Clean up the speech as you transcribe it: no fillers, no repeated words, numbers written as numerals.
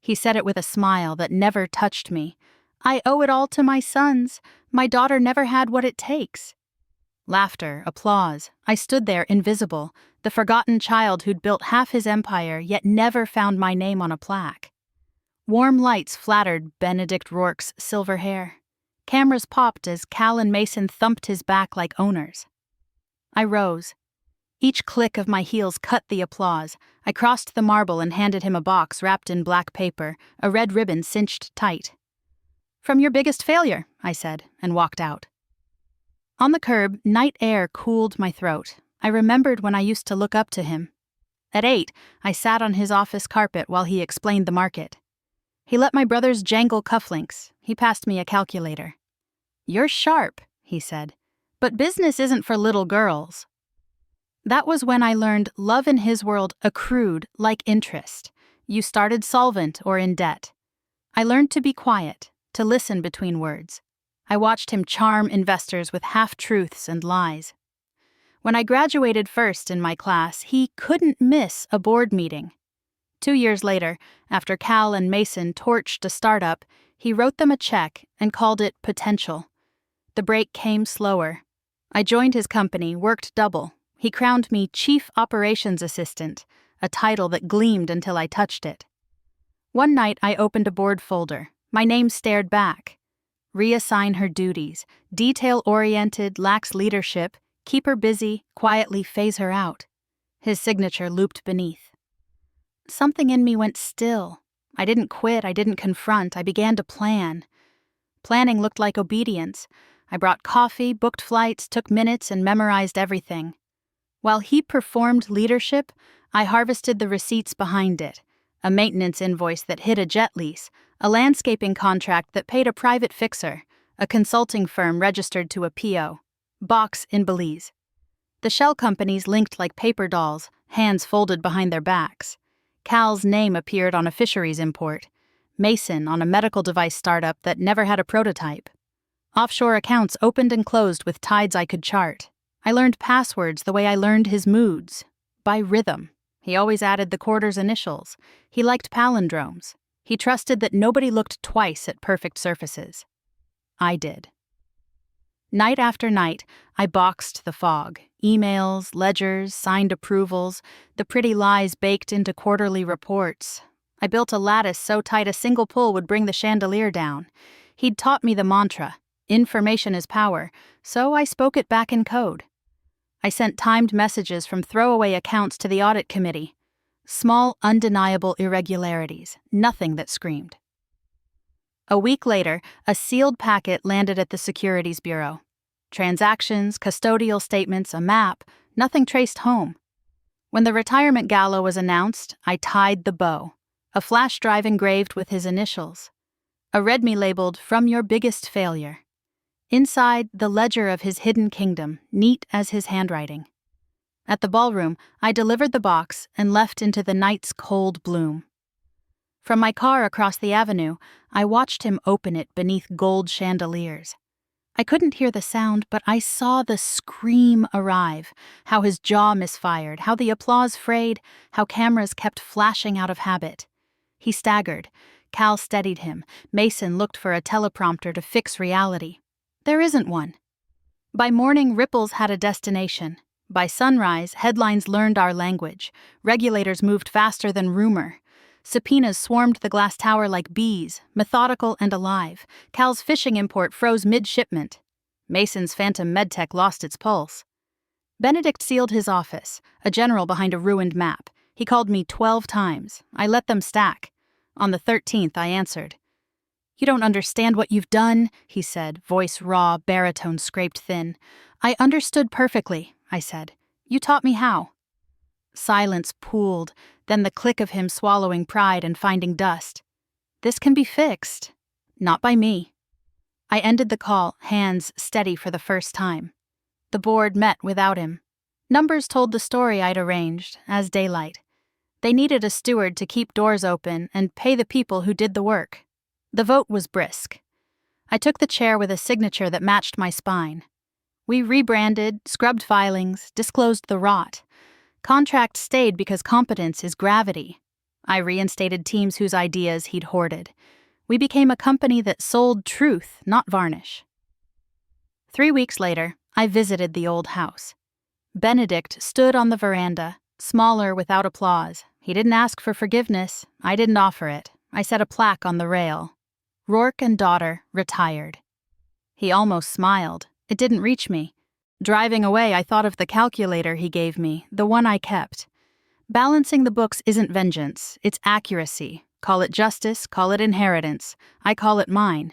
He said it with a smile that never touched me. "I owe it all to my sons. My daughter never had what it takes." Laughter, applause. I stood there invisible, the forgotten child who'd built half his empire yet never found my name on a plaque. Warm lights flattered Benedict Rourke's silver hair. Cameras popped as Cal and Mason thumped his back like owners. I rose. Each click of my heels cut the applause. I crossed the marble and handed him a box wrapped in black paper, a red ribbon cinched tight. "From your biggest failure," I said, and walked out. On the curb, night air cooled my throat. I remembered when I used to look up to him. At 8, I sat on his office carpet while he explained the market. He let my brothers jangle cufflinks. He passed me a calculator. "You're sharp," he said, "but business isn't for little girls." That was when I learned love in his world accrued like interest. You started solvent or in debt. I learned to be quiet, to listen between words. I watched him charm investors with half-truths and lies. When I graduated first in my class, he couldn't miss a board meeting. 2 years later, after Cal and Mason torched a startup, he wrote them a check and called it potential. The break came slower. I joined his company, worked double. He crowned me Chief Operations Assistant, a title that gleamed until I touched it. One night I opened a board folder. My name stared back. Reassign her duties. Detail-oriented, lacks leadership. Keep her busy, quietly phase her out. His signature looped beneath. Something in me went still. I didn't quit, I didn't confront, I began to plan. Planning looked like obedience. I brought coffee, booked flights, took minutes, and memorized everything. While he performed leadership, I harvested the receipts behind it. A maintenance invoice that hid a jet lease, a landscaping contract that paid a private fixer, a consulting firm registered to a PO, box in Belize. The shell companies linked like paper dolls, hands folded behind their backs. Cal's name appeared on a fisheries import, Mason on a medical device startup that never had a prototype. Offshore accounts opened and closed with tides I could chart. I learned passwords the way I learned his moods, by rhythm. He always added the quarter's initials. He liked palindromes. He trusted that nobody looked twice at perfect surfaces. I did. Night after night, I boxed the fog. Emails, ledgers, signed approvals, the pretty lies baked into quarterly reports. I built a lattice so tight a single pull would bring the chandelier down. He'd taught me the mantra, information is power, so I spoke it back in code. I sent timed messages from throwaway accounts to the audit committee. Small, undeniable irregularities, nothing that screamed. A week later, a sealed packet landed at the Securities Bureau. Transactions, custodial statements, a map, nothing traced home. When the retirement gala was announced, I tied the bow. A flash drive engraved with his initials. A readme labeled, "From your biggest failure." Inside, the ledger of his hidden kingdom, neat as his handwriting. At the ballroom, I delivered the box and left into the night's cold bloom. From my car across the avenue, I watched him open it beneath gold chandeliers. I couldn't hear the sound, but I saw the scream arrive, how his jaw misfired, how the applause frayed, how cameras kept flashing out of habit. He staggered. Cal steadied him. Mason looked for a teleprompter to fix reality. There isn't one. By morning, ripples had a destination. By sunrise, headlines learned our language. Regulators moved faster than rumor. Subpoenas swarmed the glass tower like bees, methodical and alive. Cal's fishing import froze mid-shipment. Mason's phantom medtech lost its pulse. Benedict sealed his office, a general behind a ruined map. He called me 12 times. I let them stack. On the 13th, I answered. "You don't understand what you've done," he said, voice raw, baritone scraped thin. "I understood perfectly," I said. "You taught me how." Silence pooled, then the click of him swallowing pride and finding dust. "This can be fixed." "Not by me." I ended the call, hands steady for the first time. The board met without him. Numbers told the story I'd arranged, as daylight. They needed a steward to keep doors open and pay the people who did the work. The vote was brisk. I took the chair with a signature that matched my spine. We rebranded, scrubbed filings, disclosed the rot. Contract stayed because competence is gravity. I reinstated teams whose ideas he'd hoarded. We became a company that sold truth, not varnish. 3 weeks later, I visited the old house. Benedict stood on the veranda, smaller without applause. He didn't ask for forgiveness. I didn't offer it. I set a plaque on the rail. Rourke and daughter, retired. He almost smiled. It didn't reach me. Driving away, I thought of the calculator he gave me, the one I kept. Balancing the books isn't vengeance, it's accuracy. Call it justice, call it inheritance. I call it mine.